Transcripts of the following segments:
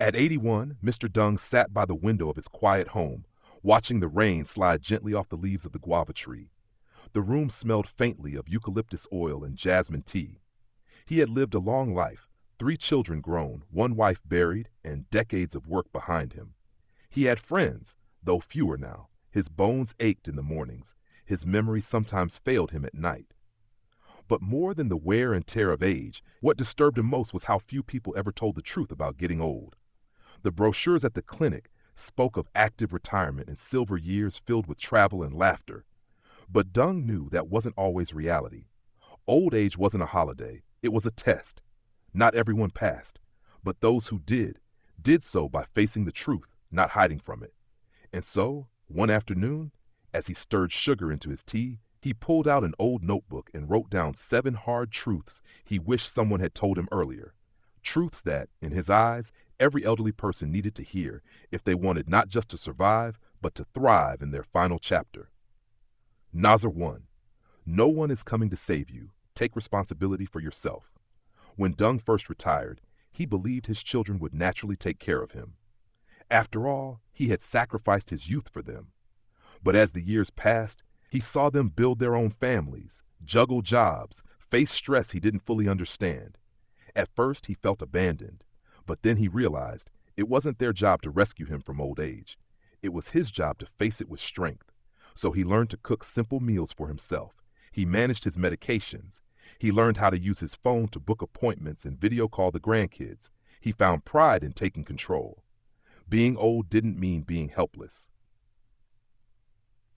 At 81, Mr. Dung sat by the window of his quiet home, watching the rain slide gently off the leaves of the guava tree. The room smelled faintly of eucalyptus oil and jasmine tea. He had lived a long life, 3 children grown, 1 wife buried, and decades of work behind him. He had friends, though fewer now. His bones ached in the mornings. His memory sometimes failed him at night. But more than the wear and tear of age, what disturbed him most was how few people ever told the truth about getting old. The brochures at the clinic spoke of active retirement and silver years filled with travel and laughter. But Dung knew that wasn't always reality. Old age wasn't a holiday, it was a test. Not everyone passed, but those who did so by facing the truth, not hiding from it. And so, one afternoon, as he stirred sugar into his tea, he pulled out an old notebook and wrote down 7 hard truths he wished someone had told him earlier. Truths that, in his eyes, every elderly person needed to hear if they wanted not just to survive, but to thrive in their final chapter. Nazar 1. No one is coming to save you. Take responsibility for yourself. When Dung first retired, he believed his children would naturally take care of him. After all, he had sacrificed his youth for them. But as the years passed, he saw them build their own families, juggle jobs, face stress he didn't fully understand. At first, he felt abandoned, but then he realized it wasn't their job to rescue him from old age. It was his job to face it with strength. So he learned to cook simple meals for himself. He managed his medications. He learned how to use his phone to book appointments and video call the grandkids. He found pride in taking control. Being old didn't mean being helpless.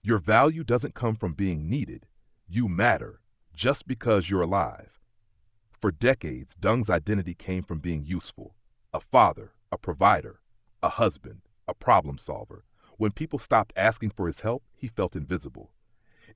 Your value doesn't come from being needed. You matter just because you're alive. For decades, Dung's identity came from being useful. A father, a provider, a husband, a problem solver. When people stopped asking for his help, he felt invisible.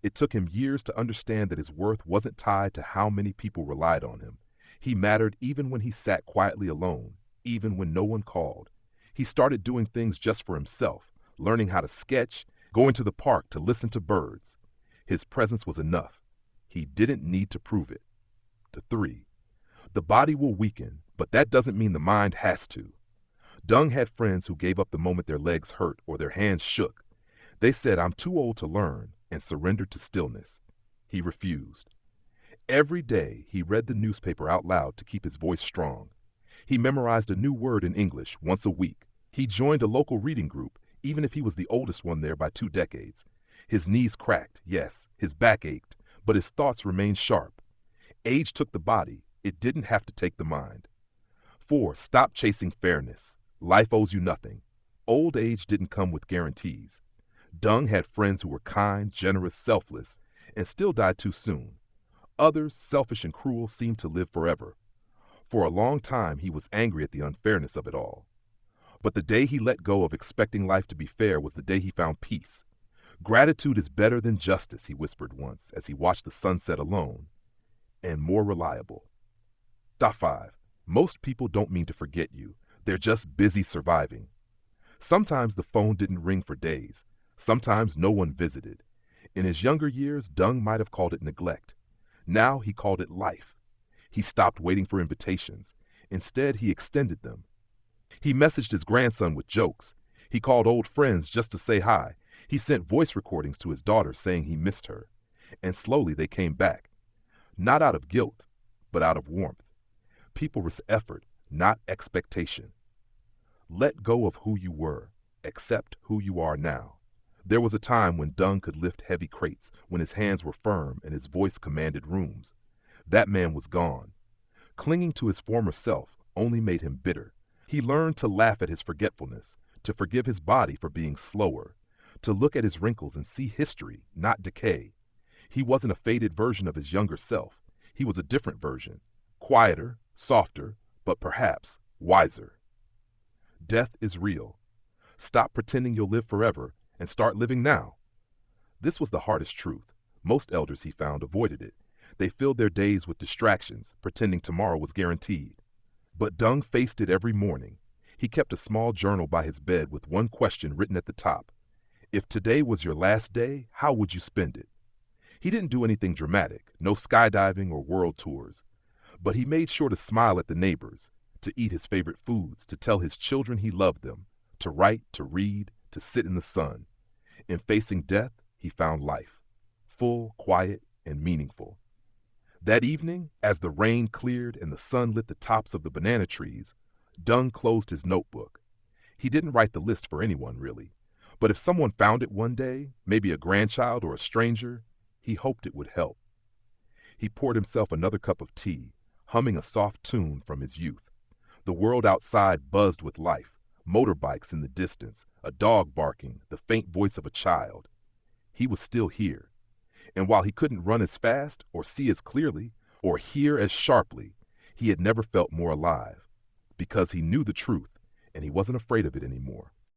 It took him years to understand that his worth wasn't tied to how many people relied on him. He mattered even when he sat quietly alone, even when no one called. He started doing things just for himself, learning how to sketch, going to the park to listen to birds. His presence was enough. He didn't need to prove it. 3. The body will weaken, but that doesn't mean the mind has to. Dung had friends who gave up the moment their legs hurt or their hands shook. They said, "I'm too old to learn," and surrendered to stillness. He refused. Every day, he read the newspaper out loud to keep his voice strong. He memorized a new word in English once a week. He joined a local reading group, even if he was the oldest one there by 2 decades. His knees cracked, yes, his back ached, but his thoughts remained sharp. Age took the body. It didn't have to take the mind. 4. Stop chasing fairness. Life owes you nothing. Old age didn't come with guarantees. Dung had friends who were kind, generous, selfless, and still died too soon. Others, selfish and cruel, seemed to live forever. For a long time, he was angry at the unfairness of it all. But the day he let go of expecting life to be fair was the day he found peace. Gratitude is better than justice, he whispered once as he watched the sunset alone, and more reliable. 5. Most people don't mean to forget you. They're just busy surviving. Sometimes the phone didn't ring for days. Sometimes no one visited. In his younger years, Dung might have called it neglect. Now he called it life. He stopped waiting for invitations. Instead, he extended them. He messaged his grandson with jokes. He called old friends just to say hi. He sent voice recordings to his daughter saying he missed her. And slowly they came back. Not out of guilt, but out of warmth. People with effort, not expectation. Let go of who you were. Accept who you are now. There was a time when Dung could lift heavy crates, when his hands were firm and his voice commanded rooms. That man was gone. Clinging to his former self only made him bitter. He learned to laugh at his forgetfulness, to forgive his body for being slower, to look at his wrinkles and see history, not decay. He wasn't a faded version of his younger self. He was a different version, quieter, softer, but perhaps wiser. Death is real. Stop pretending you'll live forever and start living now. This was the hardest truth. Most elders, he found, avoided it. They filled their days with distractions, pretending tomorrow was guaranteed. But Dung faced it every morning. He kept a small journal by his bed with one question written at the top. If today was your last day, how would you spend it? He didn't do anything dramatic, no skydiving or world tours. But he made sure to smile at the neighbors, to eat his favorite foods, to tell his children he loved them, to write, to read, to sit in the sun. In facing death, he found life, full, quiet, and meaningful. That evening, as the rain cleared and the sun lit the tops of the banana trees, Dung closed his notebook. He didn't write the list for anyone, really. But if someone found it one day, maybe a grandchild or a stranger, he hoped it would help. He poured himself another cup of tea, humming a soft tune from his youth. The world outside buzzed with life, motorbikes in the distance, a dog barking, the faint voice of a child. He was still here. And while he couldn't run as fast, or see as clearly, or hear as sharply, he had never felt more alive. Because he knew the truth, and he wasn't afraid of it anymore.